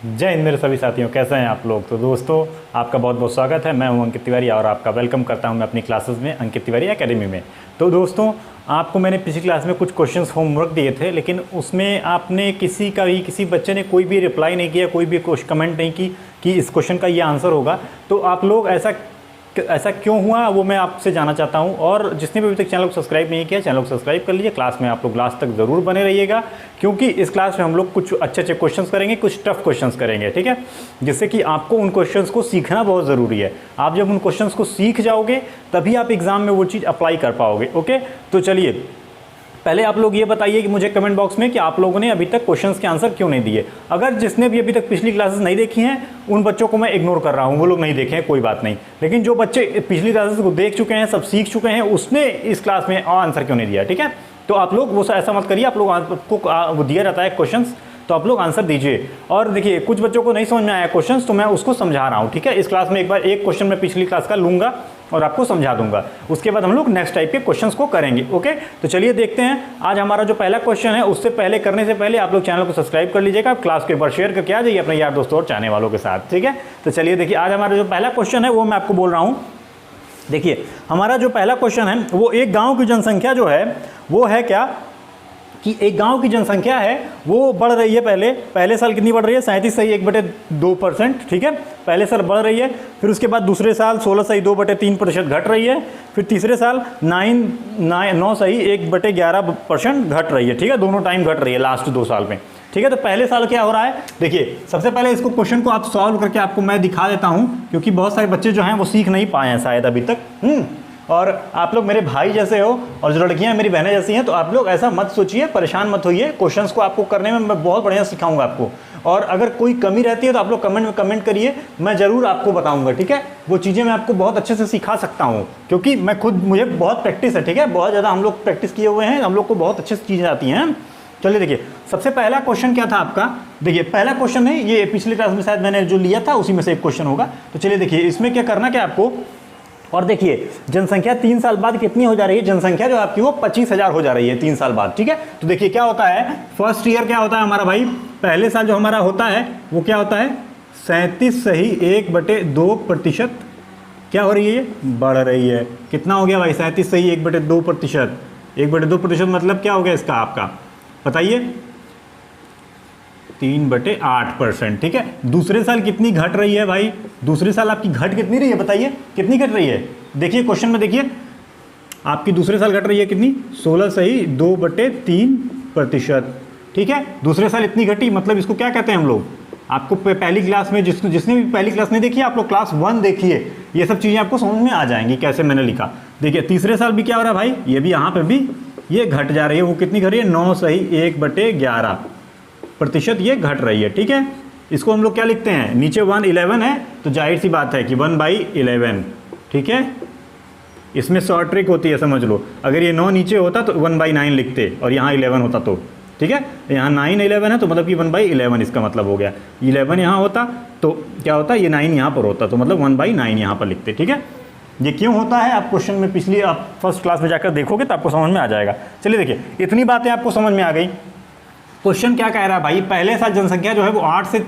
जय हिंद मेरे सभी साथियों, कैसे हैं आप लोग। तो दोस्तों, आपका बहुत बहुत स्वागत है। मैं हूं अंकित तिवारी और आपका वेलकम करता हूं मैं अपनी क्लासेस में, अंकित तिवारी एकेडमी में। तो दोस्तों, आपको मैंने पिछली क्लास में कुछ क्वेश्चंस होमवर्क दिए थे, लेकिन उसमें आपने किसी बच्चे ने कोई भी रिप्लाई नहीं किया, कोई भी कमेंट नहीं की कि इस क्वेश्चन का ये आंसर होगा। तो आप लोग ऐसा क्यों हुआ वो मैं आपसे जानना चाहता हूं। और जिसने भी अभी तक चैनल को सब्सक्राइब नहीं किया, चैनल को सब्सक्राइब कर लीजिए। क्लास में आप लोग लास्ट तक ज़रूर बने रहिएगा, क्योंकि इस क्लास में हम लोग कुछ अच्छे क्वेश्चंस करेंगे, कुछ टफ क्वेश्चंस करेंगे, ठीक है। जिससे कि आपको उन क्वेश्चंस को सीखना बहुत ज़रूरी है। आप जब उन क्वेश्चंस को सीख जाओगे तभी आप एग्जाम में वो चीज़ अप्लाई कर पाओगे। ओके, तो चलिए पहले आप लोग ये बताइए कि मुझे कमेंट बॉक्स में कि आप लोगों ने अभी तक क्वेश्चंस के आंसर क्यों नहीं दिए। अगर जिसने भी अभी तक पिछली क्लासेस नहीं देखी हैं उन बच्चों को मैं इग्नोर कर रहा हूं, वो लोग नहीं देखे हैं, कोई बात नहीं। लेकिन जो बच्चे पिछली क्लासेस को देख चुके हैं, सब सीख चुके हैं, उसने इस क्लास में आंसर क्यों नहीं दिया, ठीक है। तो आप लोग वो ऐसा मत करिए। आप लोग आपको वो दिया जाता है क्वेश्चंस, तो आप लोग आंसर दीजिए। और देखिए, कुछ बच्चों को नहीं समझ में आया क्वेश्चंस, तो मैं उसको समझा रहा हूँ, ठीक है। इस क्लास में एक बार एक क्वेश्चन मैं पिछली क्लास का लूँगा और आपको समझा दूंगा। उसके बाद हम लोग नेक्स्ट टाइप के क्वेश्चंस को करेंगे। ओके, तो चलिए देखते हैं आज हमारा जो पहला क्वेश्चन है। उससे पहले करने से पहले आप लोग चैनल को सब्सक्राइब कर लीजिएगा, क्लास को एक बार शेयर करके आ जाइए अपने यार दोस्तों और चाहने वालों के साथ, ठीक है। तो चलिए देखिए, आज हमारा जो पहला क्वेश्चन है वो मैं आपको बोल रहा हूँ। देखिए, हमारा जो पहला क्वेश्चन है वो एक गाँव की जनसंख्या जो है वो है क्या कि एक गांव की जनसंख्या है वो बढ़ रही है। पहले साल कितनी बढ़ रही है? 37.2%, ठीक है। पहले साल बढ़ रही है, फिर उसके बाद दूसरे साल 16.2% घट रही है, फिर तीसरे साल 9.1% घट रही है, ठीक है। दोनों टाइम घट रही है लास्ट 2 साल में, ठीक है। तो पहले साल क्या हो रहा है, देखिए सबसे पहले इसको क्वेश्चन को आप सॉल्व करके आपको मैं दिखा देता हूँ, क्योंकि बहुत सारे बच्चे जो हैं वो सीख नहीं पाए हैं शायद अभी तक। और आप लोग मेरे भाई जैसे हो और जो लड़कियां मेरी बहनें जैसी हैं, तो आप लोग ऐसा मत सोचिए, परेशान मत होइए। क्वेश्चंस को आपको करने में मैं बहुत बढ़िया सिखाऊंगा आपको। और अगर कोई कमी रहती है तो आप लोग कमेंट में कमेंट करिए, मैं ज़रूर आपको बताऊंगा, ठीक है। वो चीज़ें मैं आपको बहुत अच्छे से सिखा सकता हूँ, क्योंकि मुझे बहुत प्रैक्टिस है, ठीक है। बहुत ज़्यादा हम लोग प्रैक्टिस किए हुए हैं, हम लोग को बहुत अच्छे से चीज़ें आती हैं। चलिए देखिए, सबसे पहला क्वेश्चन क्या था आपका। देखिए, पहला क्वेश्चन है ये, पिछली क्लास में शायद मैंने जो लिया था उसी में से एक क्वेश्चन होगा। तो चलिए देखिए, इसमें क्या करना क्या आपको। और देखिए, जनसंख्या 3 साल बाद कितनी हो जा रही है, जनसंख्या जो आपकी वो 25,000 हो जा रही है 3 साल बाद, ठीक है। तो देखिए क्या होता है, फर्स्ट ईयर क्या होता है हमारा भाई, पहले साल जो हमारा होता है वो क्या होता है, 37.1/2% क्या हो रही है, बढ़ रही है। कितना हो गया भाई, 37.1/2%। 1/2% मतलब क्या हो गया इसका आपका, बताइए, 3/8%, ठीक है। दूसरे साल कितनी घट रही है भाई, दूसरे साल आपकी घट कितनी रही है, बताइए कितनी घट रही है। देखिए क्वेश्चन में देखिए, आपकी दूसरे साल घट रही है कितनी, 16.2/3%, ठीक है। दूसरे साल इतनी घटी, मतलब इसको क्या कहते हैं हम लोग। आपको पहली क्लास में जिसने भी पहली क्लास नहीं देखी, आप लोग क्लास 1 देखिए, ये सब चीज़ें आपको समझ में आ जाएंगी कैसे मैंने लिखा। देखिए तीसरे साल भी क्या हो रहा है भाई, ये भी यहाँ पे भी ये घट जा रही है। वो कितनी घट रही है, 9.1/11% ये घट रही है, ठीक है। इसको हम लोग क्या लिखते हैं, नीचे 111 है तो जाहिर सी बात है कि 1/11, ठीक है। इसमें शॉर्ट ट्रिक होती है, समझ लो। अगर ये 9 नीचे होता तो 1/9 लिखते और यहाँ 11 होता तो, ठीक है। यहाँ 9-11 है तो मतलब कि 1/11 इसका मतलब हो गया। 11 यहाँ होता तो क्या होता, ये 9 यहाँ पर होता तो मतलब 1/9 यहाँ पर लिखते, ठीक है। ये क्यों होता है आप क्वेश्चन में पिछली आप फर्स्ट क्लास में जाकर देखोगे तो आपको समझ में आ जाएगा। चलिए देखिए, इतनी बातें आपको समझ में आ गई। क्वेश्चन क्या कह रहा है भाई, पहले साल जनसंख्या जो है वो 8 से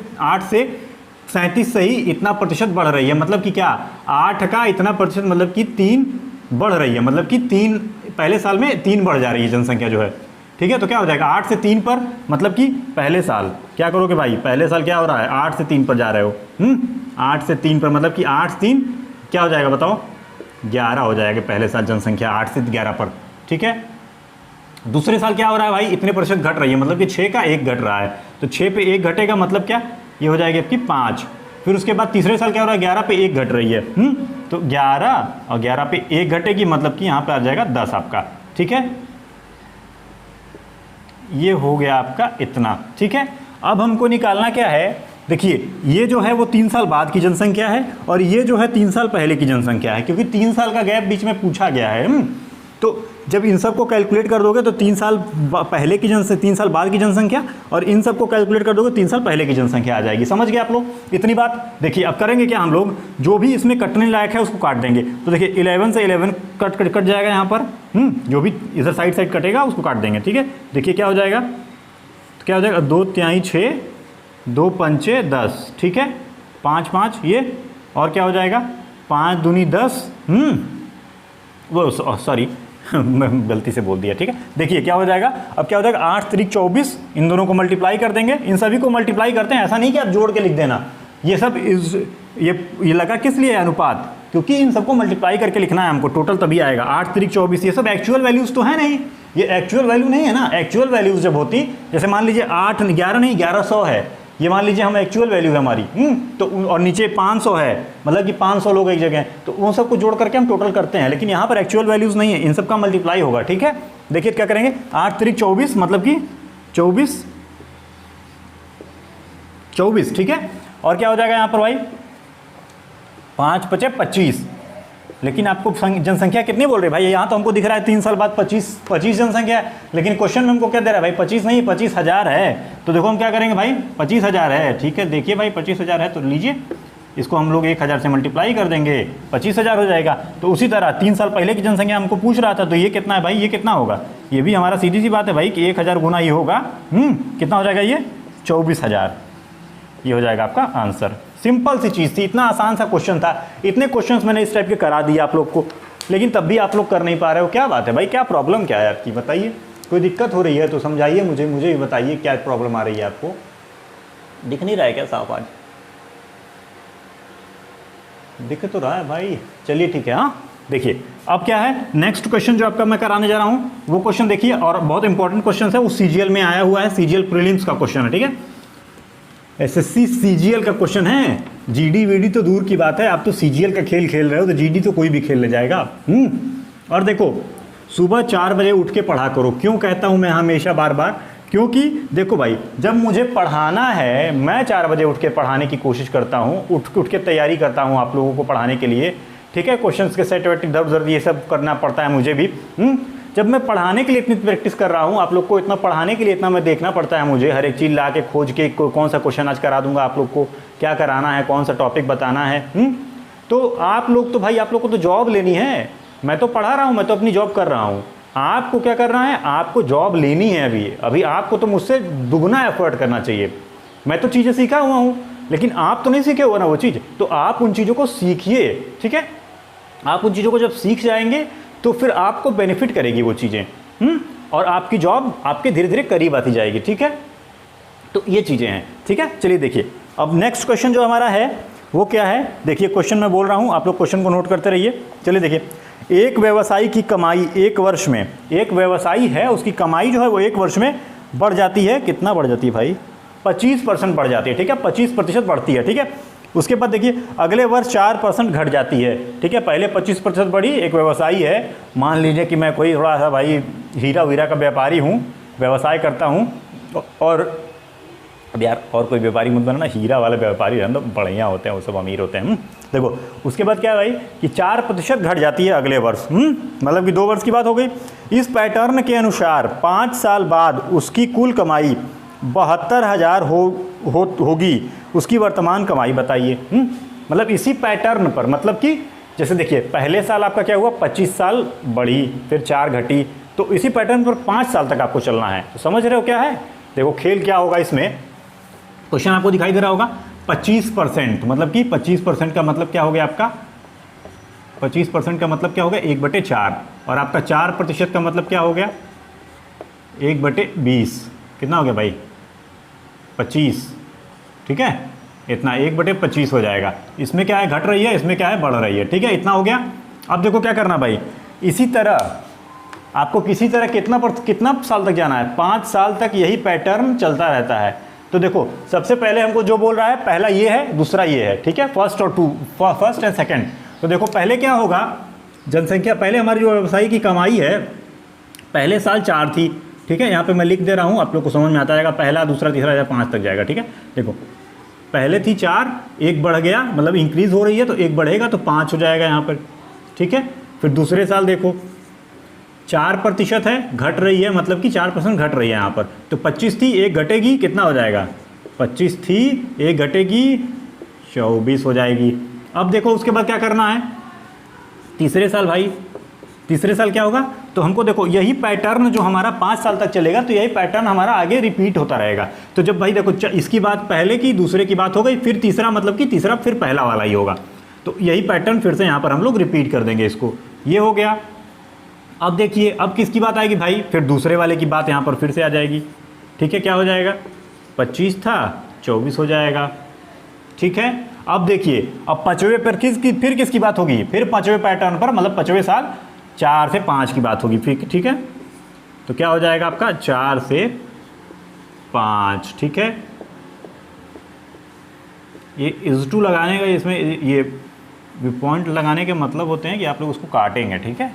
37 से ही इतना प्रतिशत बढ़ रही है। मतलब कि क्या, 8 का इतना प्रतिशत मतलब कि 3 बढ़ रही है, मतलब कि 3 पहले साल में 3 बढ़ जा रही है जनसंख्या जो है, ठीक है। तो क्या हो जाएगा, 8 से 3 पर, मतलब कि पहले साल क्या करोगे भाई, पहले साल क्या हो रहा है, 8 से 3 पर जा रहे हो। 8 से 3 पर मतलब कि 8 से 3 क्या हो जाएगा बताओ, 11 हो जाएगा पहले साल जनसंख्या 8 से 11 पर, ठीक है। दूसरे साल क्या हो रहा है भाई, इतने प्रतिशत घट रही है, मतलब कि 6 का 1 घट रहा है। तो 6 पे 1 घटेगा मतलब क्या, ये हो जाएगी आपकी 5। फिर उसके बाद तीसरे साल क्या हो रहा है, 11 पे 1 घट रही है। तो 11 और 11 पे 1 घटेगी, मतलब कि यहाँ पे आ जाएगा 10 आपका, ठीक है। ये हो गया आपका इतना, ठीक है। अब हमको निकालना क्या है, देखिए ये जो है वो 3 साल बाद की जनसंख्या है और ये जो है 3 साल पहले की जनसंख्या है, क्योंकि 3 साल का गैप बीच में पूछा गया है। तो जब इन सब को कैलकुलेट कर दोगे तो 3 साल पहले की 3 साल बाद की जनसंख्या और इन सब को कैलकुलेट कर दोगे 3 साल पहले की जनसंख्या आ जाएगी। समझ गए आप लोग इतनी बात। देखिए अब करेंगे क्या, हम लोग जो भी इसमें कटने लायक है उसको काट देंगे। तो देखिए 11 से 11 कट जाएगा यहाँ पर, जो भी इधर साइड कटेगा उसको काट देंगे, ठीक है। देखिए क्या हो जाएगा, तो क्या हो जाएगा, 2 तिहाई 6 2 पंचे 10, ठीक है, 5 5 ये, और क्या हो जाएगा 5 दूनी 10, वो सॉरी मैं गलती से बोल दिया, ठीक है। देखिए क्या हो जाएगा, अब क्या हो जाएगा 8 3 24, इन दोनों को मल्टीप्लाई कर देंगे, इन सभी को मल्टीप्लाई करते हैं, ऐसा नहीं कि आप जोड़ के लिख देना, ये सब ये लगा किस लिए अनुपात, क्योंकि इन सबको मल्टीप्लाई करके लिखना है हमको, टोटल तभी आएगा 8 3 24। ये सब एक्चुअल वैल्यूज तो है नहीं, ये एक्चुअल वैल्यू नहीं है ना। एक्चुअल वैल्यूज जब होती, जैसे मान लीजिए 8 11 नहीं 1100 है, ये मान लीजिए हम एक्चुअल वैल्यू है हमारी, तो और नीचे 500 है, मतलब कि 500 लोग एक जगह, तो उन सबको जोड़ करके हम टोटल करते हैं, लेकिन यहाँ पर एक्चुअल वैल्यूज नहीं है, इन सब का मल्टीप्लाई होगा, ठीक है। देखिए क्या करेंगे, 8 3 24 मतलब कि 24, ठीक है। और क्या हो जाएगा यहाँ पर भाई 5 5 25, लेकिन आपको जनसंख्या कितनी बोल रही है भाई, यहाँ तो हमको दिख रहा है 3 साल बाद 25 जनसंख्या है, लेकिन क्वेश्चन में हमको क्या दे रहा है भाई 25 नहीं 25,000 है। तो देखो हम क्या करेंगे भाई 25,000 है, ठीक है। देखिए भाई 25,000 है, तो लीजिए इसको हम लोग 1000 से मल्टीप्लाई कर देंगे, 25,000 हो जाएगा। तो उसी तरह 3 साल पहले की जनसंख्या हमको पूछ रहा था, तो ये कितना है भाई, ये कितना होगा, ये भी हमारा सीधी सी बात है भाई कि 1000 गुना ये होगा, कितना हो जाएगा ये 24,000, ये हो जाएगा आपका आंसर। सिंपल सी चीज़ थी, इतना आसान सा क्वेश्चन था, इतने क्वेश्चंस मैंने इस टाइप के करा दिए आप लोग को, लेकिन तब भी आप लोग कर नहीं पा रहे हो, क्या बात है भाई, क्या प्रॉब्लम क्या है आपकी, बताइए। कोई दिक्कत हो रही है तो समझाइए मुझे भी बताइए क्या प्रॉब्लम आ रही है आपको। दिख नहीं रहा है क्या साफ, आज दिख तो रहा है भाई, चलिए ठीक है। हाँ देखिए अब क्या है, नेक्स्ट क्वेश्चन जो आपका मैं कराने जा रहा हूँ वो क्वेश्चन देखिए, और बहुत इंपॉर्टेंट क्वेश्चन है, वो सीजीएल में आया हुआ है, सीजीएल प्रीलिम्स का क्वेश्चन है, ठीक है। एसएससी सीजीएल का क्वेश्चन है, जीडी वीडी तो दूर की बात है, आप तो सीजीएल का खेल खेल रहे हो, तो जीडी तो कोई भी खेल ले जाएगा। और देखो सुबह 4 बजे उठ के पढ़ा करो, क्यों कहता हूँ मैं हमेशा बार बार, क्योंकि देखो भाई जब मुझे पढ़ाना है, मैं 4 बजे उठ के पढ़ाने की कोशिश करता हूँ, उठ के तैयारी करता हूँ आप लोगों को पढ़ाने के लिए, ठीक है। क्वेश्चंस के सेट वेट इधर उधर ये सब करना पड़ता है मुझे भी। जब मैं पढ़ाने के लिए इतनी प्रैक्टिस कर रहा हूँ, आप लोग को इतना पढ़ाने के लिए इतना मैं देखना पड़ता है मुझे, हर एक चीज़ ला के खोज के कौन सा क्वेश्चन आज करा दूंगा आप लोग को, क्या कराना है, कौन सा टॉपिक बताना है। तो आप लोग तो भाई, आप लोग को तो जॉब लेनी है, मैं तो पढ़ा रहा हूँ, मैं तो अपनी जॉब कर रहा हूँ, आपको क्या करना है, आपको जॉब लेनी है। अभी आपको तो मुझसे दुगना एफर्ट करना चाहिए। मैं तो चीज़ें सीखा हुआ हूँ, लेकिन आप तो नहीं सीखे हो ना वो चीज़, तो आप उन चीज़ों को सीखिए, ठीक है। आप उन चीज़ों को जब सीख जाएंगे तो फिर आपको बेनिफिट करेगी वो चीज़ें, और आपकी जॉब आपके धीरे धीरे करीब आती जाएगी, ठीक है। तो ये चीज़ें हैं, ठीक है। चलिए देखिए अब नेक्स्ट क्वेश्चन जो हमारा है वो क्या है, देखिए क्वेश्चन मैं बोल रहा हूँ, आप लोग क्वेश्चन को नोट करते रहिए। चलिए देखिए, एक व्यवसायी की कमाई एक वर्ष में, एक व्यवसायी है उसकी कमाई जो है वो एक वर्ष में बढ़ जाती है, कितना बढ़ जाती है भाई, 25% बढ़ जाती है, ठीक है, 25% बढ़ती है, ठीक है। उसके बाद देखिए अगले वर्ष 4% घट जाती है, ठीक है। पहले 25% बढ़ी, एक व्यवसायी है, मान लीजिए कि मैं कोई थोड़ा सा भाई हीरा वीरा का व्यापारी हूँ, व्यवसाय करता हूँ, और अब यार और कोई व्यापारी मत बनना, हीरा वाले व्यापारी रहना तो बढ़िया होते हैं, वो सब अमीर होते हैं। देखो उसके बाद क्या है भाई कि 4% घट जाती है अगले वर्ष, मतलब कि 2 वर्ष की बात हो गई। इस पैटर्न के अनुसार 5 साल बाद उसकी कुल कमाई 72,000 होगी, उसकी वर्तमान कमाई बताइए। मतलब इसी पैटर्न पर, मतलब कि जैसे देखिए पहले साल आपका क्या हुआ, 25 साल बढ़ी, फिर 4 घटी, तो इसी पैटर्न पर 5 साल तक आपको चलना है। तो समझ रहे हो क्या है, देखो खेल क्या होगा इसमें, क्वेश्चन आपको दिखाई दे रहा होगा 25%, मतलब कि 25% का मतलब क्या हो गया आपका, 25% का मतलब क्या हो गया 1/4, और आपका 4% का मतलब क्या हो गया 1/20, कितना हो गया भाई 25, ठीक है। इतना 1/25 हो जाएगा। इसमें क्या है घट रही है, इसमें क्या है बढ़ रही है, ठीक है। इतना हो गया। अब देखो क्या करना भाई, इसी तरह आपको किसी तरह कितना साल तक जाना है, 5 साल तक यही पैटर्न चलता रहता है। तो देखो सबसे पहले हमको जो बोल रहा है, पहला ये है, दूसरा ये है, ठीक है, फर्स्ट एंड सेकंड। तो देखो पहले क्या होगा, जनसंख्या, पहले हमारी जो व्यवसायी की कमाई है पहले साल 4 थी, ठीक है। यहाँ पे मैं लिख दे रहा हूँ, आप लोग को समझ में आता रहेगा, पहला दूसरा तीसरा 5 तक जाएगा, ठीक है। देखो पहले थी 4, एक बढ़ गया, मतलब इंक्रीज हो रही है, तो एक बढ़ेगा तो 5 हो जाएगा यहाँ पर, ठीक है। फिर दूसरे साल देखो 4% है, घट रही है, मतलब कि 4% घट रही है यहाँ पर, तो 25 थी, एक घटेगी, कितना हो जाएगा 25 थी, एक घटेगी 24 हो जाएगी। अब देखो उसके बाद क्या करना है, तीसरे साल भाई, तीसरे साल क्या होगा, तो हमको देखो यही पैटर्न जो हमारा 5 साल तक चलेगा, तो यही पैटर्न हमारा आगे रिपीट होता रहेगा। तो जब भाई देखो इसकी बात पहले की, दूसरे की बात हो गई, फिर तीसरा मतलब कि तीसरा फिर पहला वाला ही होगा। तो यही पैटर्न फिर से यहाँ पर हम लोग रिपीट कर देंगे इसको। ये हो गया। अब देखिए अब किसकी बात आएगी भाई, फिर दूसरे वाले की बात यहाँ पर फिर से आ जाएगी। ठीक है, क्या हो जाएगा, 25 था 24 हो जाएगा। ठीक है, अब देखिए अब 5वें पर फिर किसकी बात होगी, फिर 5वें पैटर्न पर, मतलब 5वें साल 4 से 5 की बात होगी फिर। ठीक है, तो क्या हो जाएगा आपका 4 से 5। ठीक है, ये इज़ टू लगाने का, इसमें ये पॉइंट लगाने के मतलब होते हैं कि आप लोग उसको काटेंगे। ठीक है,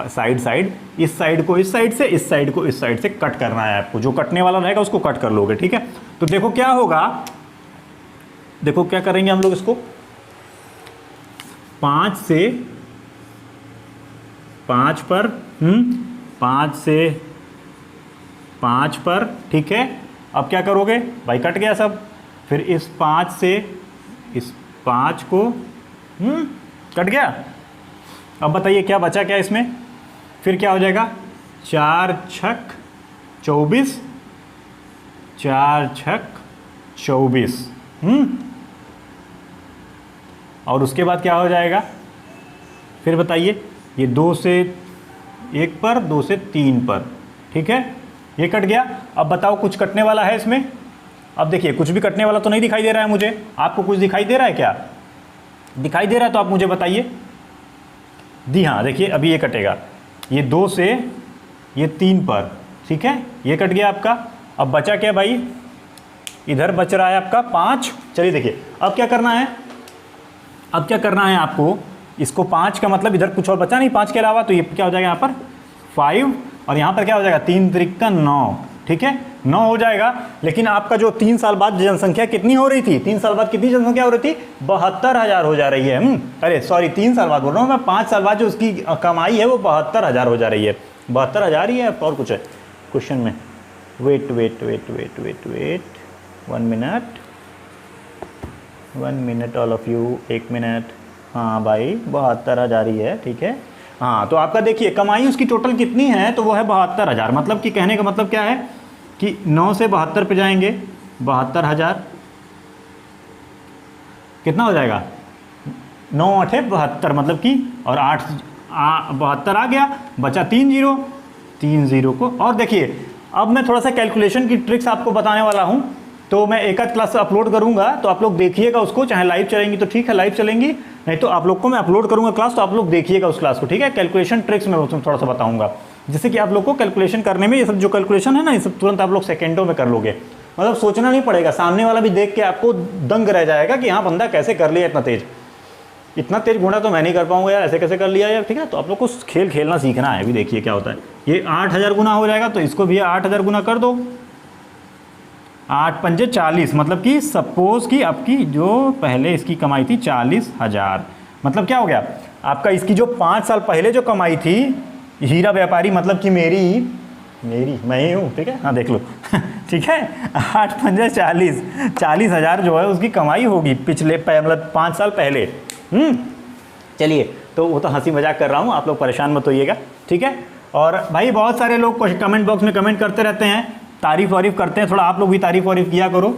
साइड साइड, इस साइड को इस साइड से, इस साइड को इस साइड से कट करना है आपको। जो कटने वाला रहेगा उसको कट कर लोगे। ठीक है, तो देखो क्या होगा, देखो क्या करेंगे हम लोग इसको, 5 से 5 पर, 5 से 5 पर। ठीक है, अब क्या करोगे भाई, कट गया सब। फिर इस 5 से इस 5 को कट गया। अब बताइए क्या बचा, क्या इसमें, फिर क्या हो जाएगा, 4 छक 24, 4 छक 24। और उसके बाद क्या हो जाएगा, फिर बताइए, ये 2 से 1 पर, 2 से 3 पर। ठीक है, ये कट गया। अब बताओ कुछ कटने वाला है इसमें। अब देखिए कुछ भी कटने वाला तो नहीं दिखाई दे रहा है मुझे, आपको कुछ दिखाई दे रहा है क्या, दिखाई दे रहा है तो आप मुझे बताइए। जी हाँ, देखिए अभी ये कटेगा, ये 2 से ये 3 पर। ठीक है, ये कट गया आपका। अब बचा क्या भाई, इधर बच रहा है आपका 5। चलिए देखिए अब क्या करना है, अब क्या करना है आपको, इसको 5 का मतलब इधर कुछ और बचा नहीं 5 के अलावा, तो ये क्या हो जाएगा यहाँ पर 5, और यहाँ पर क्या हो जाएगा 3 त्रिक 9। ठीक है, 9 हो जाएगा। लेकिन आपका जो 3 साल बाद जनसंख्या कितनी हो रही थी, 3 साल बाद कितनी जनसंख्या हो रही थी, 72,000 हो जा रही है। अरे सॉरी, 3 साल बाद बोल रहा हूँ मैं, 5 साल बाद जो उसकी कमाई है वो 72,000 हो जा रही है। 72,000 ही है और कुछ है क्वेश्चन में। Wait wait wait wait wait wait 1 minute, 1 minute all of you, 1 minute. हाँ भाई 72,000 ही है। ठीक है, हाँ तो आपका देखिए कमाई उसकी टोटल कितनी है, तो वो है 72,000। मतलब कि कहने का मतलब क्या है कि 9 से 72 पे जाएंगे, 72,000 कितना हो जाएगा, 9 8 72, मतलब कि, और 8 72 आ गया, बचा 3 जीरो, 3 जीरो को। और देखिए अब मैं थोड़ा सा कैलकुलेशन की ट्रिक्स आपको बताने वाला हूँ। तो मैं एक आध क्लास अपलोड करूंगा, तो आप लोग देखिएगा उसको, चाहे लाइव चलेंगी तो ठीक है, लाइव चलेंगी, नहीं तो आप लोग को मैं अपलोड करूंगा क्लास, तो आप लोग देखिएगा उस क्लास को। ठीक है, कैलकुलेशन ट्रिक्स में उसमें थोड़ा सा बताऊंगा, जिससे कि आप लोग को कैलकुलेशन करने में, ये सब जो कैलकुलेशन है ना, ये सब तुरंत आप लोग सेकेंडों में कर लोगे। मतलब सोचना नहीं पड़ेगा, सामने वाला भी देख के आपको दंग रह जाएगा कि हाँ बंदा कैसे कर लिया इतना तेज गुणा तो मैं नहीं कर पाऊंगा यार, ऐसे कैसे कर लिया यार। ठीक है, तो आप लोग को खेल खेलना सीखना है। अभी देखिए क्या होता है, ये 8,000 गुना हो जाएगा, तो इसको भी 8,000 गुना कर दो, 8 पंजे 40, मतलब कि सपोज कि आपकी जो पहले इसकी कमाई थी 40,000, मतलब क्या हो गया आपका, इसकी जो 5 साल पहले जो कमाई थी, हीरा व्यापारी मतलब कि मेरी मैं ही हूँ। ठीक है, हाँ देख लो ठीक है, 8 पंजे 40, 40,000 जो है उसकी कमाई होगी पिछले मतलब 5 साल पहले। चलिए, तो वो तो हंसी मजाक कर रहा हूँ, आप लोग परेशान मत होइएगा। ठीक है, और भाई बहुत सारे लोग कमेंट बॉक्स में कमेंट करते रहते हैं, तारीफ वारीफ करते हैं, थोड़ा आप लोग भी तारीफ वारीफ किया करो।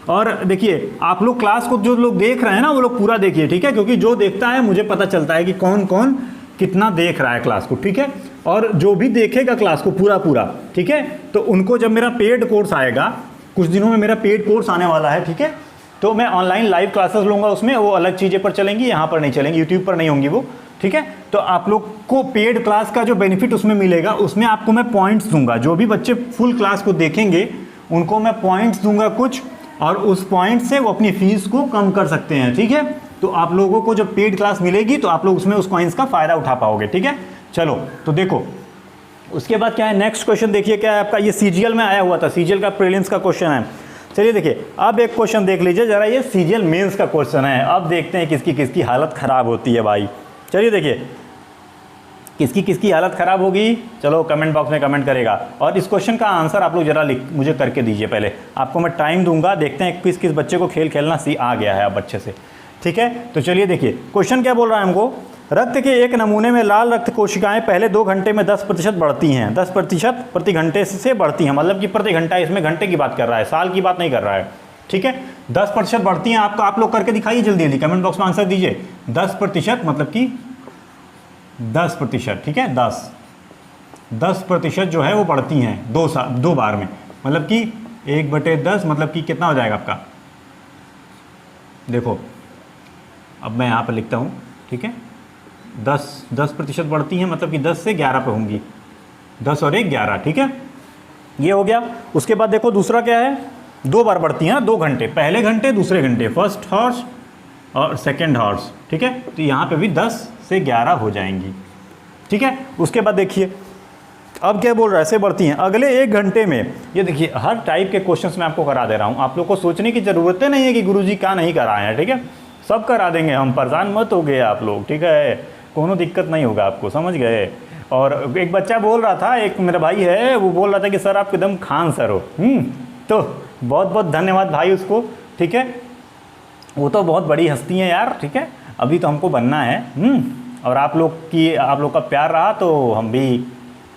और देखिए आप लोग क्लास को जो लोग देख रहे हैं ना, वो लोग पूरा देखिए। ठीक है, क्योंकि जो देखता है मुझे पता चलता है कि कौन कौन कितना देख रहा है क्लास को। ठीक है, और जो भी देखेगा क्लास को पूरा, ठीक है, तो उनको जब मेरा पेड कोर्स आएगा, कुछ दिनों में मेरा पेड कोर्स आने वाला है। ठीक है, तो मैं ऑनलाइन लाइव क्लासेस लूँगा, उसमें वो अलग चीज़ें पर चलेंगी, यहाँ पर नहीं चलेंगी, यूट्यूब पर नहीं होंगी वो। ठीक है, तो आप लोग को पेड क्लास का जो बेनिफिट उसमें मिलेगा, उसमें आपको मैं पॉइंट्स दूंगा। जो भी बच्चे फुल क्लास को देखेंगे उनको मैं पॉइंट्स दूंगा कुछ, और उस पॉइंट से वो अपनी फीस को कम कर सकते हैं। ठीक है, तो आप लोगों को जब पेड क्लास मिलेगी तो आप लोग उसमें उस कॉइन्स का फ़ायदा उठा पाओगे। ठीक है, चलो तो देखो उसके बाद क्या है, नेक्स्ट क्वेश्चन देखिए क्या है आपका, ये सीजीएल में आया हुआ था, सीजीएल का प्रीलिम्स का क्वेश्चन है। चलिए देखिए अब एक क्वेश्चन देख लीजिए जरा, ये सीजीएल मेंस का क्वेश्चन है। अब देखते हैं किसकी किसकी हालत ख़राब होती है भाई। चलिए देखिए किसकी किसकी हालत ख़राब होगी, चलो कमेंट बॉक्स में कमेंट करेगा। और इस क्वेश्चन का आंसर आप लोग जरा मुझे करके दीजिए। पहले आपको मैं टाइम दूंगा, देखते हैं किस किस बच्चे को खेल खेलना आ गया है अब अच्छे से। ठीक है, तो चलिए देखिए क्वेश्चन क्या बोल रहा है हमको। रक्त के एक नमूने में लाल रक्त कोशिकाएं पहले 2 घंटे में 10% बढ़ती हैं, 10% प्रति घंटे से बढ़ती हैं, मतलब कि प्रति घंटा, इसमें घंटे की बात कर रहा है, साल की बात नहीं कर रहा है। ठीक है, 10% बढ़ती हैं। आप लोग करके दिखाइए जल्दी जल्दी, कमेंट बॉक्स में आंसर दीजिए। 10% मतलब कि 10%, ठीक है, 10% जो है वो बढ़ती हैं 2 बार में, मतलब कि 1/10 मतलब कि कितना हो जाएगा आपका, देखो अब मैं यहाँ पर लिखता हूँ। ठीक है, 10% बढ़ती हैं मतलब कि 10 से 11 पे होंगी, 10 और 1 11। ठीक है, ये हो गया। उसके बाद देखो दूसरा क्या है, 2 बार बढ़ती हैं 2 घंटे, पहले घंटे दूसरे घंटे, फर्स्ट हॉर्स और सेकेंड हॉर्स। ठीक है, तो यहाँ पे भी 10 से 11 हो जाएंगी। ठीक है, उसके बाद देखिए अब क्या बोल रहा है, ऐसे बढ़ती हैं अगले 1 घंटे में। ये देखिए हर टाइप के क्वेश्चंस मैं आपको करा दे रहा हूँ, आप लोग को सोचने की ज़रूरत नहीं है कि गुरुजी क्या नहीं कराए हैं। ठीक है, सब करा देंगे हम, परेशान मत हो गए आप लोग। ठीक है, कोनो दिक्कत नहीं होगा आपको, समझ गए। और एक बच्चा बोल रहा था, एक मेरा भाई है, वो बोल रहा था कि सर आप एकदम खान सर हो। तो बहुत बहुत धन्यवाद भाई उसको। ठीक है, वो तो बहुत बड़ी हस्ती है यार। ठीक है, अभी तो हमको बनना है। और आप लोग का प्यार रहा तो हम भी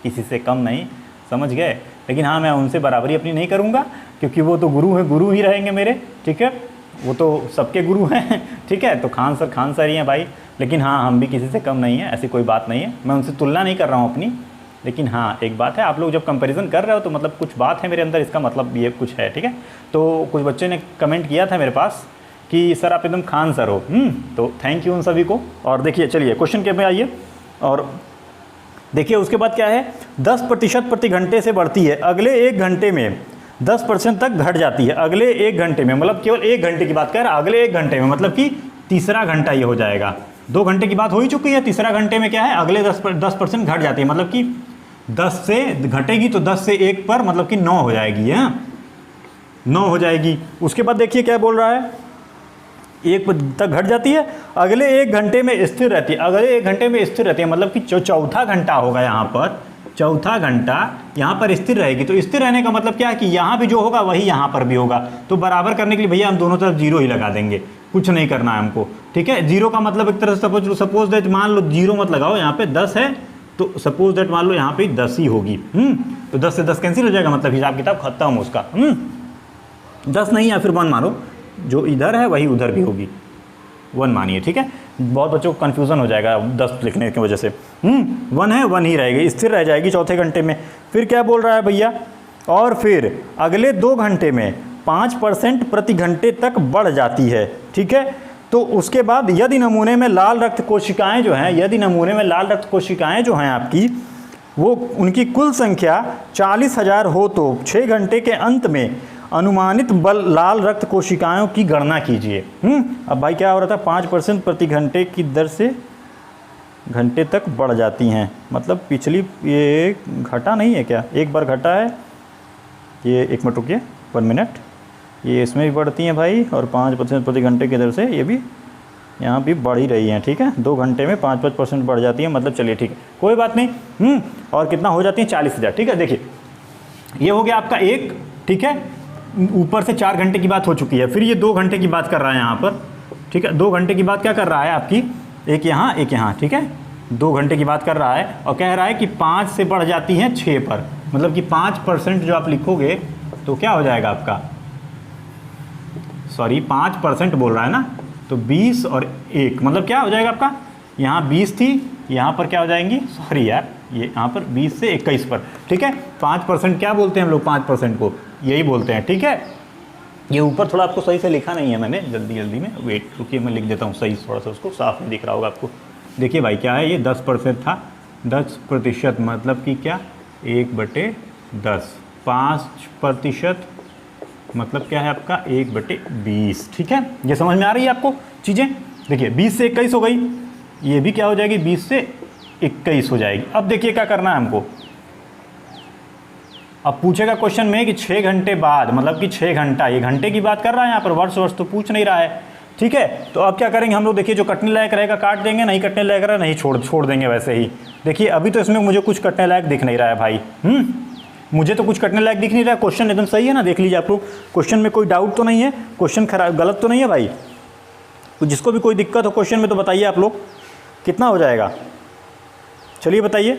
किसी से कम नहीं, समझ गए। लेकिन हाँ, मैं उनसे बराबरी अपनी नहीं करूँगा, क्योंकि वो तो गुरु हैं, गुरु ही रहेंगे मेरे। ठीक है, वो तो सबके गुरु हैं। ठीक है, तो खान सर ही हैं भाई। लेकिन हाँ, हम भी किसी से कम नहीं है, ऐसी कोई बात नहीं है, मैं उनसे तुलना नहीं कर रहा हूँ अपनी। लेकिन हाँ, एक बात है, आप लोग जब कंपैरिजन कर रहे हो तो मतलब कुछ बात है मेरे अंदर, इसका मतलब ये कुछ है। ठीक है, तो कुछ बच्चे ने कमेंट किया था मेरे पास कि सर आप एकदम खान सर हो। तो थैंक यू उन सभी को। और देखिए चलिए क्वेश्चन के में आइए, और देखिए उसके बाद क्या है, 10% प्रति घंटे से बढ़ती है, अगले 1 घंटे में 10% तक घट जाती है। अगले 1 घंटे में मतलब केवल 1 घंटे की बात कर रहा है, अगले 1 घंटे में मतलब कि तीसरा घंटा ये हो जाएगा। 2 घंटे की बात हो ही चुकी है, तीसरा घंटे में क्या है, अगले 10% घट जाती है, मतलब कि 10 से घटेगी तो 10 से 1 पर मतलब कि 9 हो जाएगी। है 9 हो जाएगी। उसके बाद देखिए क्या बोल रहा है, 1 तक घट जाती है, अगले 1 घंटे में स्थिर रहती है। अगले 1 घंटे में स्थिर रहती है मतलब कि चौथा घंटा होगा यहाँ पर, चौथा घंटा यहाँ पर स्थिर रहेगी। तो स्थिर रहने का मतलब क्या है कि यहाँ भी जो होगा वही यहाँ पर भी होगा। तो बराबर करने के लिए भैया हम दोनों तरफ 0 ही लगा देंगे, कुछ नहीं करना है हमको। ठीक है, 0 का मतलब एक तरह से सपोज दैट मान लो 0 मत लगाओ, यहाँ पे 10 है तो सपोज दैट मान लो यहाँ पे 10 ही होगी। तो 10 से 10 कैंसिल हो जाएगा, मतलब हिसाब किताब खत्म उसका। 10 नहीं या फिर 1 मानो, जो इधर है वही उधर भी होगी, 1 मानिए। ठीक है, बहुत बच्चों को कन्फ्यूज़न हो जाएगा 10 लिखने की वजह से। 1 है, 1 ही रहेगी, स्थिर रह जाएगी चौथे घंटे में। फिर क्या बोल रहा है भैया, और फिर अगले 2 घंटे में 5% प्रति घंटे तक बढ़ जाती है। ठीक है, तो उसके बाद यदि नमूने में लाल रक्त कोशिकाएं जो हैं, यदि नमूने में लाल रक्त कोशिकाएं जो हैं आपकी, वो उनकी कुल संख्या 40,000 हो तो 6 घंटे के अंत में अनुमानित बल लाल रक्त कोशिकाओं की गणना कीजिए। अब भाई क्या हो रहा था, 5% प्रति घंटे की दर से घंटे तक बढ़ जाती हैं, मतलब पिछली ये घटा नहीं है क्या, एक बार घटा है ये, 1 मिनट रुकिए, 1 मिनट, ये इसमें भी बढ़ती हैं भाई, और 5% प्रति घंटे की दर से ये भी यहाँ भी बढ़ ही रही हैं। ठीक है, 2 घंटे में 5% बढ़ जाती है, मतलब चलिए ठीक है, कोई बात नहीं। और कितना हो जाती है, 40,000। ठीक है, देखिए ये हो गया आपका 1। ठीक है, ऊपर से 4 घंटे की बात हो चुकी है, फिर ये 2 घंटे की बात कर रहा है यहाँ पर। ठीक है, 2 घंटे की बात क्या कर रहा है आपकी, एक यहाँ एक यहाँ। ठीक है, 2 घंटे की बात कर रहा है और कह रहा है कि 5 से बढ़ जाती हैं 6 पर, मतलब कि 5% जो आप लिखोगे तो क्या हो जाएगा आपका, सॉरी 5% बोल रहा है ना, तो 20 और 1 मतलब क्या हो जाएगा आपका, यहाँ 20 थी, यहाँ पर क्या हो जाएंगी, सॉरी यार, ये यहाँ पर 20 से 21 पर। ठीक है, 5% क्या बोलते हैं हम लोग, 5% को यही बोलते हैं। ठीक है, ये ऊपर थोड़ा आपको सही से लिखा नहीं है मैंने, जल्दी में, वेट रुकिए मैं लिख देता हूँ सही, थोड़ा सा उसको साफ नहीं दिख रहा होगा आपको। देखिए भाई क्या है, ये 10% था, 10% मतलब कि क्या, 1/10, 5% मतलब क्या है आपका, 1/20। ठीक है, ये समझ में आ रही है आपको चीज़ें। देखिए 20 से 21 हो गई, ये भी क्या हो जाएगी, 20 से 21 हो जाएगी। अब देखिए क्या करना है हमको, अब पूछेगा क्वेश्चन में कि 6 घंटे बाद, मतलब कि 6 घंटा, ये घंटे की बात कर रहा है यहाँ पर, वर्ष तो पूछ नहीं रहा है। ठीक है, तो अब क्या करेंगे हम लोग, देखिए जो कटने लायक रहेगा काट देंगे, नहीं कटने लायक रहेगा नहीं छोड़ देंगे वैसे ही। देखिए अभी तो इसमें मुझे कुछ कटने लायक दिख नहीं रहा है भाई, मुझे तो कुछ कटने लायक दिख नहीं रहा है। क्वेश्चन एकदम सही है ना, देख लीजिए आप लोग, क्वेश्चन में कोई डाउट तो नहीं है, क्वेश्चन खराब गलत तो नहीं है भाई। तो जिसको भी कोई दिक्कत हो क्वेश्चन में तो बताइए आप लोग, कितना हो जाएगा? चलिए बताइए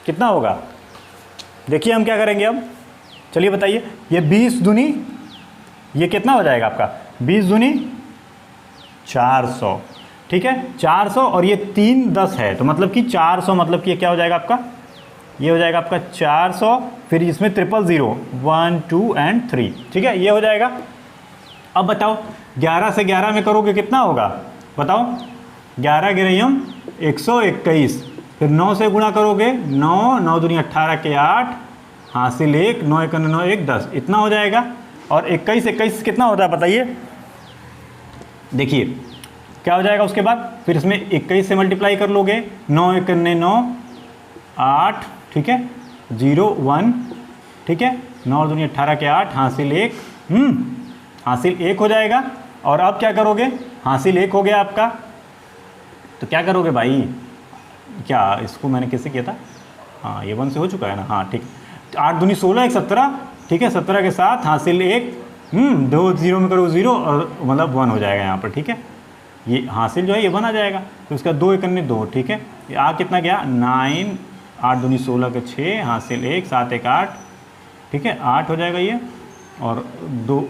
कितना होगा। देखिए हम क्या करेंगे अब, चलिए बताइए। ये 20 दूनी, ये कितना हो जाएगा आपका? 20 दूनी 400, ठीक है 400, और ये 3 10 है, तो मतलब कि 400, मतलब कि ये क्या हो जाएगा आपका? ये हो जाएगा आपका 400, फिर इसमें 000, 1 2 एंड 3, ठीक है, ये हो जाएगा। अब बताओ 11 से 11 में करोगे कितना होगा? बताओ 11 गिरयम 121, फिर 9 से गुणा करोगे 9, 9 दूनी 18 के 8, हासिल 1, 9 1 9 1 10, इतना हो जाएगा। और 21 21 कितना होता है बताइए? देखिए क्या हो जाएगा उसके बाद, फिर इसमें 21 से मल्टीप्लाई कर लोगे, 9 1 9 8, ठीक है 0 1, ठीक है 9 दूनी 18 के 8, हासिल 1, हासिल 1 हो जाएगा। और अब क्या करोगे? हासिल 1 हो गया आपका, तो क्या करोगे भाई? क्या इसको मैंने कैसे किया था? हाँ ये 1 से हो चुका है ना, हाँ ठीक। 8 दूनी 16 1 17, ठीक है 17 के साथ हासिल 1, 2 0 में करो 0, और मतलब 1 हो जाएगा यहाँ पर, ठीक है। ये हासिल जो है ये 1 आ जाएगा, तो इसका 2 1 2, ठीक है। आ कितना गया? 9, 8 दूनी 16 के 6, हासिल 1, 7 1 8, ठीक है 8 हो जाएगा ये, और 2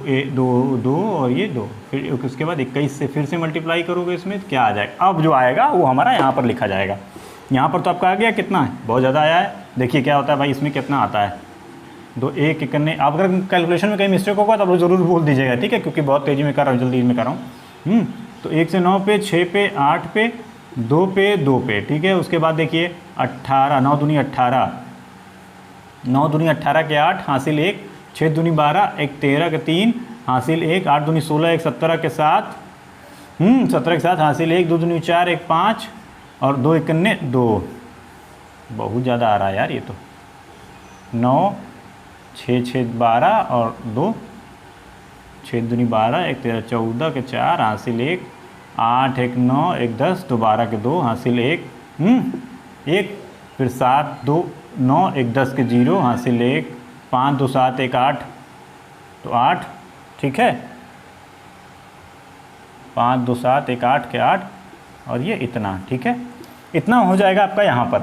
2 और ये 2, फिर उसके बाद 21 से फिर से मल्टीप्लाई करोगे, इसमें क्या आ जाएगा? अब जो आएगा वो हमारा यहाँ पर लिखा जाएगा। यहाँ पर तो आपका आ गया कितना है? बहुत ज़्यादा आया है। देखिए क्या होता है भाई, इसमें कितना आता है? 2 1 1 आप अगर कैलकुलेशन में कहीं मिस्टेक होगा तो आप लोग ज़रूर बोल दीजिएगा, ठीक है, क्योंकि बहुत तेज़ी में कर रहा हूँ, जल्दी में कर रहा हूँ। तो 1 से 9 पे, 6 पे, 8 पे, 2 पे, 2 पे, ठीक है। उसके बाद देखिए 18, 9 दूनी 18, 9 दूनी 18 के 8, हासिल 1, 6 दूनी 12, 1 13 के 3, हासिल 1, 8 दूनी 16, 1 17 के 7, 17 के साथ हासिल 1, 2 दूनी 4, 1 5, और 2 1 2, बहुत ज़्यादा आ रहा है यार ये तो। 9 6 6 12 और 2, 6 दूनी 12, 1 13 14 के 4, हासिल 1, 8 1 9 1 10, 2 12 के 2, हासिल 1, 1, फिर 7 2 9 1 10 के 0, हासिल 1, 5 2 7 1 8, तो 8, ठीक है 5 2 7 1 8 के 8, और ये इतना, ठीक है, इतना हो जाएगा आपका यहाँ पर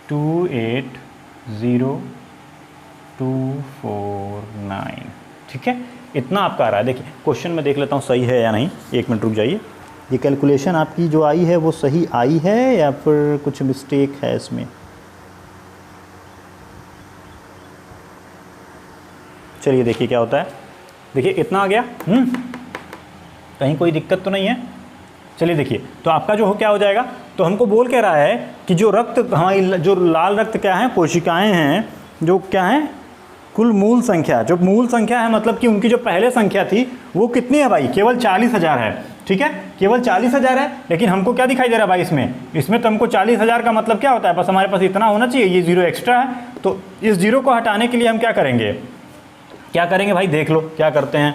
280249, ठीक है, इतना आपका आ रहा है। देखिए क्वेश्चन में देख लेता हूँ सही है या नहीं, 1 मिनट रुक जाइए। ये कैलकुलेशन आपकी जो आई है वो सही आई है या फिर कुछ मिस्टेक है इसमें? चलिए देखिए क्या होता है। देखिए इतना आ गया, कहीं कोई दिक्कत तो नहीं है। चलिए देखिए, तो आपका जो हो क्या हो जाएगा, तो हमको बोल कह रहा है कि जो रक्त, हमारी जो लाल रक्त क्या है, कोशिकाएं हैं, जो क्या है, कुल मूल संख्या, जो मूल संख्या है मतलब कि उनकी जो पहले संख्या थी वो कितनी है भाई? केवल 40,000 है, ठीक है, केवल 40,000 है। लेकिन हमको क्या दिखाई दे रहा है भाई इसमें तो हमको 40,000 का मतलब क्या होता है, बस हमारे पास इतना होना चाहिए, ये 0 एक्स्ट्रा है। तो इस 0 को हटाने के लिए हम क्या करेंगे, क्या करेंगे भाई, देख लो क्या करते हैं।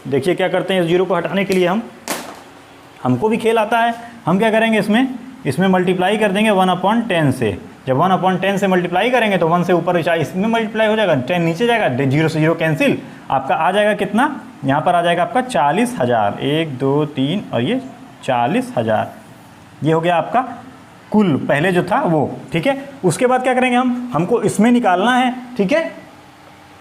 देखिए क्या करते हैं, इस 0 को हटाने के लिए हमको भी खेल आता है। हम क्या करेंगे, इसमें मल्टीप्लाई कर देंगे 1/10 से। जब 1/10 से मल्टीप्लाई करेंगे तो 1 से ऊपर इसमें मल्टीप्लाई हो जाएगा, 10 नीचे जाएगा, 0 से 0 कैंसिल, आपका आ जाएगा कितना, यहाँ पर आ जाएगा आपका 40,000, 1 2 3 और ये 40,000, ये हो गया आपका कुल पहले जो था वो, ठीक है। उसके बाद क्या करेंगे, हमको इसमें निकालना है, ठीक है।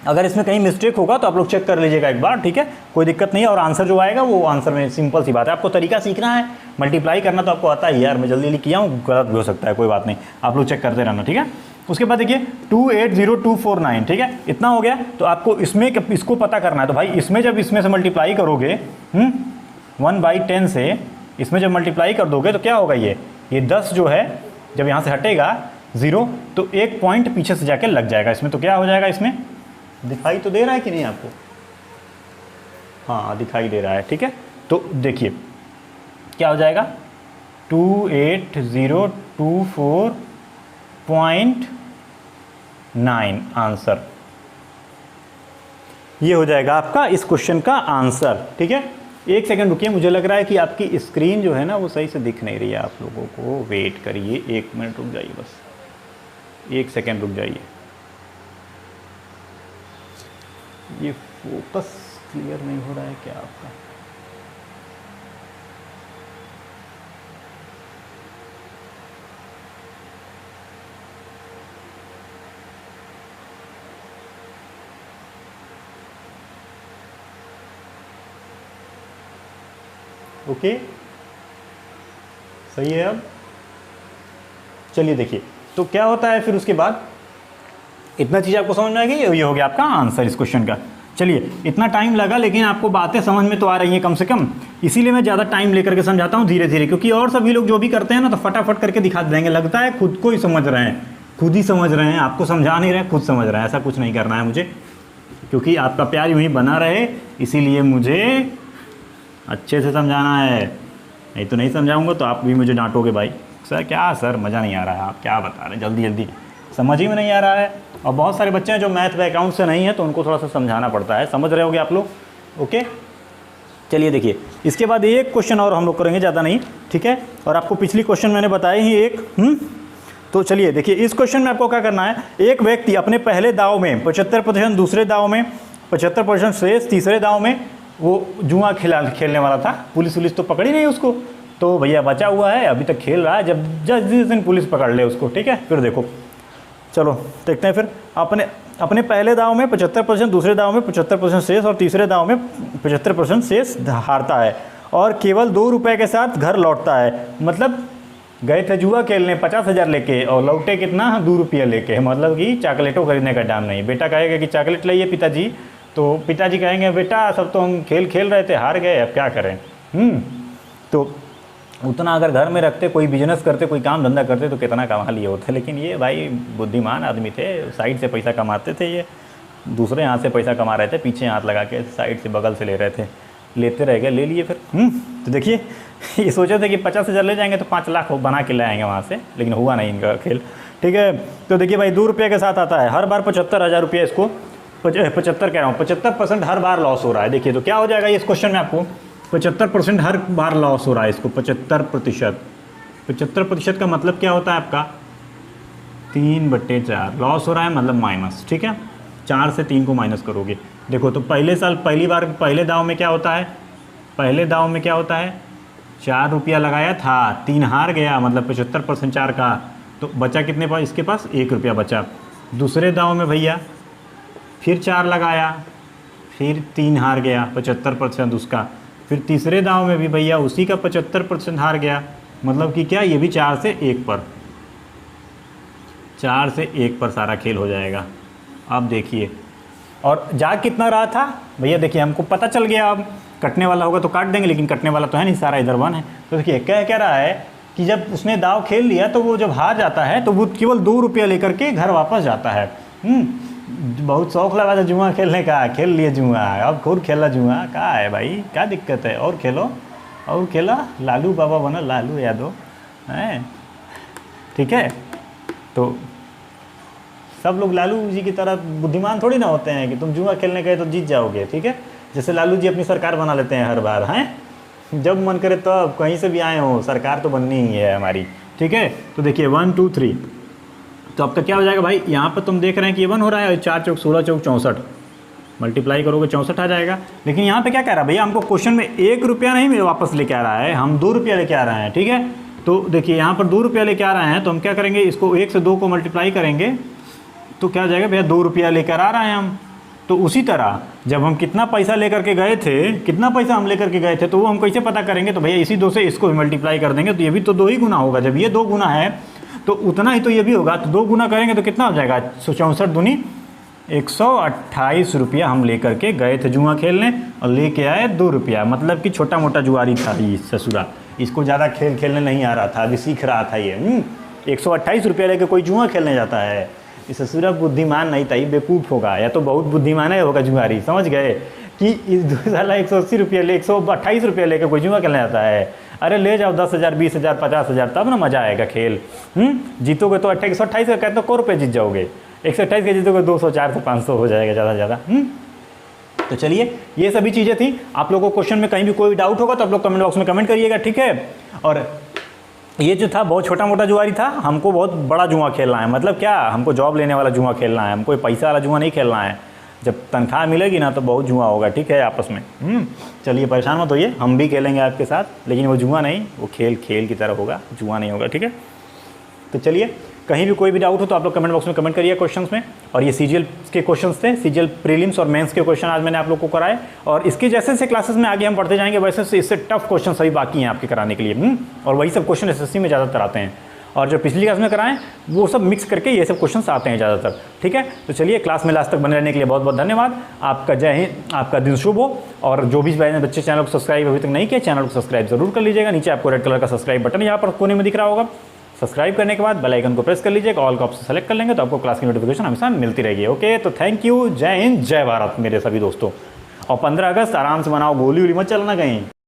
अगर इसमें कहीं मिस्टेक होगा तो आप लोग चेक कर लीजिएगा एक बार, ठीक है, कोई दिक्कत नहीं है। और आंसर जो आएगा वो आंसर में सिंपल सी बात है, आपको तरीका सीखना है, मल्टीप्लाई करना तो आपको आता ही यार, मैं जल्दी किया हूँ, गलत भी हो सकता है, कोई बात नहीं, आप लोग चेक करते रहना, ठीक है। उसके बाद देखिए 280249, ठीक है, इतना हो गया। तो आपको इसको पता करना है, तो भाई इसमें जब इसमें से मल्टीप्लाई करोगे 1/10 से, इसमें जब मल्टीप्लाई कर दोगे तो क्या होगा, ये 10 जो है जब यहाँ से हटेगा 0 तो 1 पॉइंट पीछे से जाके लग जाएगा इसमें। तो क्या हो जाएगा, इसमें दिखाई तो दे रहा है कि नहीं आपको? हाँ दिखाई दे रहा है, ठीक है। तो देखिए क्या हो जाएगा, 280249 आंसर, ये हो जाएगा आपका इस क्वेश्चन का आंसर, ठीक है। एक सेकंड रुकिए, मुझे लग रहा है कि आपकी स्क्रीन जो है ना वो सही से दिख नहीं रही है आप लोगों को, वेट करिए 1 मिनट रुक जाइए, बस 1 सेकंड रुक जाइए। ये फोकस क्लियर नहीं हो रहा है क्या आपका? ओके, सही है। अब चलिए देखिए, तो क्या होता है फिर उसके बाद, इतना चीज़ आपको समझ में आ गई, ये हो गया आपका आंसर इस क्वेश्चन का। चलिए, इतना टाइम लगा लेकिन आपको बातें समझ में तो आ रही हैं कम से कम, इसीलिए मैं ज़्यादा टाइम लेकर के समझाता हूँ धीरे धीरे, क्योंकि और सभी लोग जो भी करते हैं ना तो फटाफट करके दिखा देंगे, लगता है खुद को ही समझ रहे हैं, खुद ही समझ रहे हैं, आपको समझा नहीं रहे, खुद समझ रहे हैं। ऐसा कुछ नहीं करना है मुझे, क्योंकि आपका प्यार यूँ ही बना रहे, इसीलिए मुझे अच्छे से समझाना है। नहीं तो नहीं समझाऊंगा तो आप भी मुझे डांटोगे, भाई सर क्या सर मज़ा नहीं आ रहा है, आप क्या बता रहे हैं, जल्दी जल्दी समझ ही में नहीं आ रहा है। और बहुत सारे बच्चे हैं जो मैथ बैकग्राउंड से नहीं है, तो उनको थोड़ा सा समझाना पड़ता है। समझ रहे होगे आप लोग, ओके। चलिए देखिए, इसके बाद एक क्वेश्चन और हम लोग करेंगे, ज़्यादा नहीं, ठीक है। और आपको पिछली क्वेश्चन मैंने बताई ही एक, तो चलिए देखिए, इस क्वेश्चन में आपको क्या करना है, एक व्यक्ति अपने पहले दाव में 75%, दूसरे दाव में 75% शेष, तीसरे दाव में वो जुआ खेलने वाला था। पुलिस तो पकड़ी नहीं उसको, तो भैया बचा हुआ है, अभी तक खेल रहा है, जब जिस दिन पुलिस पकड़ ले उसको, ठीक है। फिर देखो, चलो देखते हैं फिर, अपने पहले दाव में 75%, दूसरे दाव में 75% शेष और तीसरे दाव में 75% शेष हारता है और केवल 2 रुपये के साथ घर लौटता है। मतलब गए थे जुआ खेलने 50,000 लेके और लौटे कितना, 2 रुपये लेके। मतलब कि चॉकलेटों खरीदने का दाम नहीं। बेटा कहेगा कि चॉकलेट लाइए पिताजी, तो पिताजी कहेंगे बेटा सब तो हम खेल रहे थे, हार गए, अब क्या करें। तो उतना अगर घर में रखते, कोई बिजनेस करते, कोई काम धंधा करते तो कितना कमा लिए होते। लेकिन ये भाई बुद्धिमान आदमी थे, साइड से पैसा कमाते थे, ये दूसरे हाथ से पैसा कमा रहे थे, पीछे हाथ लगा के साइड से बगल से ले रहे थे, लेते रह गए, ले लिए फिर। तो देखिए, ये सोचे थे कि 50,000 ले जाएंगे तो 5 लाख बना के लाएंगे वहाँ से, लेकिन हुआ नहीं इनका खेल, ठीक है। तो देखिए भाई, 2 रुपये के साथ आता है, हर बार 75,000 रुपये इसको 75 कह रहा हूँ, 75% हर बार लॉस हो रहा है। देखिए तो क्या हो जाएगा इस क्वेश्चन में, आपको 75% हर बार लॉस हो रहा है इसको, 75%। 75% का मतलब क्या होता है आपका, 3/4 लॉस हो रहा है, मतलब माइनस, ठीक है। 4 से 3 को माइनस करोगे। देखो तो पहले साल पहली बार पहले दाव में क्या होता है, पहले दाव में क्या होता है, 4 रुपया लगाया था, 3 हार गया, मतलब 75% 4 का, तो बचा कितने पास इसके पास, 1 रुपया बचा। दूसरे दाव में भैया फिर 4 लगाया, फिर 3 हार गया, 75% उसका। फिर तीसरे दाव में भी भैया उसी का 75% हार गया, मतलब कि क्या, ये भी 4 से 1 पर, 4 से 1 पर सारा खेल हो जाएगा। अब देखिए, और जा कितना रहा था भैया, देखिए हमको पता चल गया, अब कटने वाला होगा तो काट देंगे, लेकिन कटने वाला तो है नहीं, सारा इधर 1 है। तो देखिए कह रहा है कि जब उसने दाव खेल लिया तो वो जब हार जाता है तो वो केवल 2 रुपया लेकर के घर वापस जाता है। बहुत शौक लगा था जुआ खेलने का, खेल लिए जुआ, अब खूब खेला जुआ, क्या है भाई, क्या दिक्कत है, और खेलो और खेला, लालू बाबा बना, लालू यादव हैं, ठीक है। तो सब लोग लालू जी की तरह बुद्धिमान थोड़ी ना होते हैं कि तुम जुआ खेलने गए तो जीत जाओगे, ठीक है। जैसे लालू जी अपनी सरकार बना लेते हैं हर बार, हैं, जब मन करे तो कहीं से भी आए हो, सरकार तो बननी ही है हमारी, ठीक है। तो देखिए 1 2 3, तो आपका क्या हो जाएगा भाई, यहाँ पर तुम देख रहे हैं कि ये 1 हो रहा है, 4 चौक 16 चौक 64, मल्टीप्लाई करोगे 64 आ जाएगा। लेकिन यहाँ पे क्या कह रहा है भैया, हमको क्वेश्चन में 1 रुपया नहीं मेरे वापस लेके आ रहा है, हम 2 रुपया लेके आ रहे हैं, ठीक है। तो देखिए यहाँ पर 2 रुपया लेके आ रहे हैं, तो हम क्या करेंगे, इसको 1 से 2 को मल्टीप्लाई करेंगे तो क्या हो जाएगा भैया, 2 रुपया लेकर आ रहे हैं हम। तो उसी तरह जब हम कितना पैसा लेकर के गए थे, कितना पैसा हम लेकर के गए थे, तो वो हम कैसे पता करेंगे, तो भैया इसी 2 से इसको भी मल्टीप्लाई कर देंगे, तो ये भी तो 2 ही गुना होगा। जब ये 2 गुना है तो उतना ही तो ये भी होगा, तो 2 गुना करेंगे तो कितना हो जाएगा, 64 दूनी 128 रुपया हम लेकर के गए थे जुआ खेलने और लेके आए 2 रुपया। मतलब कि छोटा मोटा जुआरी था ये ससुरा, इसको ज़्यादा खेलने नहीं आ रहा था, अभी सीख रहा था ये। 128 रुपया लेके कोई जुआ खेलने जाता है, ये ससुरा बुद्धिमान नहीं था, ये बेवकूफ़ होगा, या तो बहुत बुद्धिमान है होगा जुआरी, समझ गए कि इस साला 180 रुपया 128 रुपया लेकर कोई जुआ खेलने जाता है। अरे ले जाओ 10,000 20,000 50,000, तब ना मज़ा आएगा खेल। जीतोगे तो 128 का कहते को रुपये जीत जाओगे, 128 के जीतोगे 200 400 500 हो जाएगा ज़्यादा ज़्यादा। तो चलिए ये सभी चीज़ें थी। आप लोगों को क्वेश्चन में कहीं भी कोई डाउट होगा तो आप लोग कमेंट बॉक्स में कमेंट करिएगा, ठीक है। और ये जो था बहुत छोटा मोटा जुआरी था, हमको बहुत बड़ा जुआ खेलना है, मतलब क्या, हमको जॉब लेने वाला जुआ खेलना है, हमको पैसा वाला जुआ नहीं खेलना है। जब तनख्वाह मिलेगी ना तो बहुत जुआ होगा, ठीक है, आपस में। चलिए परेशान मत होइए, हम भी खेलेंगे आपके साथ, लेकिन वो जुआ नहीं, वो खेल की तरह होगा, जुआ नहीं होगा, ठीक है। तो चलिए कहीं भी कोई भी डाउट हो तो आप लोग कमेंट बॉक्स में कमेंट करिए क्वेश्चंस में। और ये सीजीएल के क्वेश्चंस थे, सीजीएल प्रीलिम्स और मेंस के क्वेश्चन आज मैंने आप लोग को कराए, और इसके जैसे से क्लासेस में आगे हम पढ़ते जाएंगे वैसे से इससे टफ क्वेश्चन सभी बाकी हैं आपके कराने के लिए। और वही सब क्वेश्चन एसएससी में ज़्यादातर आते हैं, और जो पिछली क्लास में कराएं वो सब मिक्स करके ये सब क्वेश्चंस आते हैं ज़्यादातर। ठीक है, तो चलिए क्लास में लास्ट तक बने रहने के लिए बहुत बहुत धन्यवाद। आपका जय हिंद, आपका दिन शुभ हो। और जो भी बच्चे चैनल को सब्सक्राइब अभी तक नहीं किया, चैनल को सब्सक्राइब जरूर कर लीजिएगा। नीचे आपको रेड कलर का सब्सक्राइब बटन यहाँ पर कोने में दिख रहा होगा, सब्सक्राइब करने के बाद बेल आइकन को प्रेस कर लीजिएगा, ऑल का ऑप्शन सेलेक्ट कर लेंगे तो आपको क्लास की नोटिफिकेशन हमेशा मिलती रहेगी। ओके, तो थैंक यू, जय हिंद, जय भारत मेरे सभी दोस्तों। और 15 अगस्त आराम से मनाओ, गोली वोली मत चलना कहीं।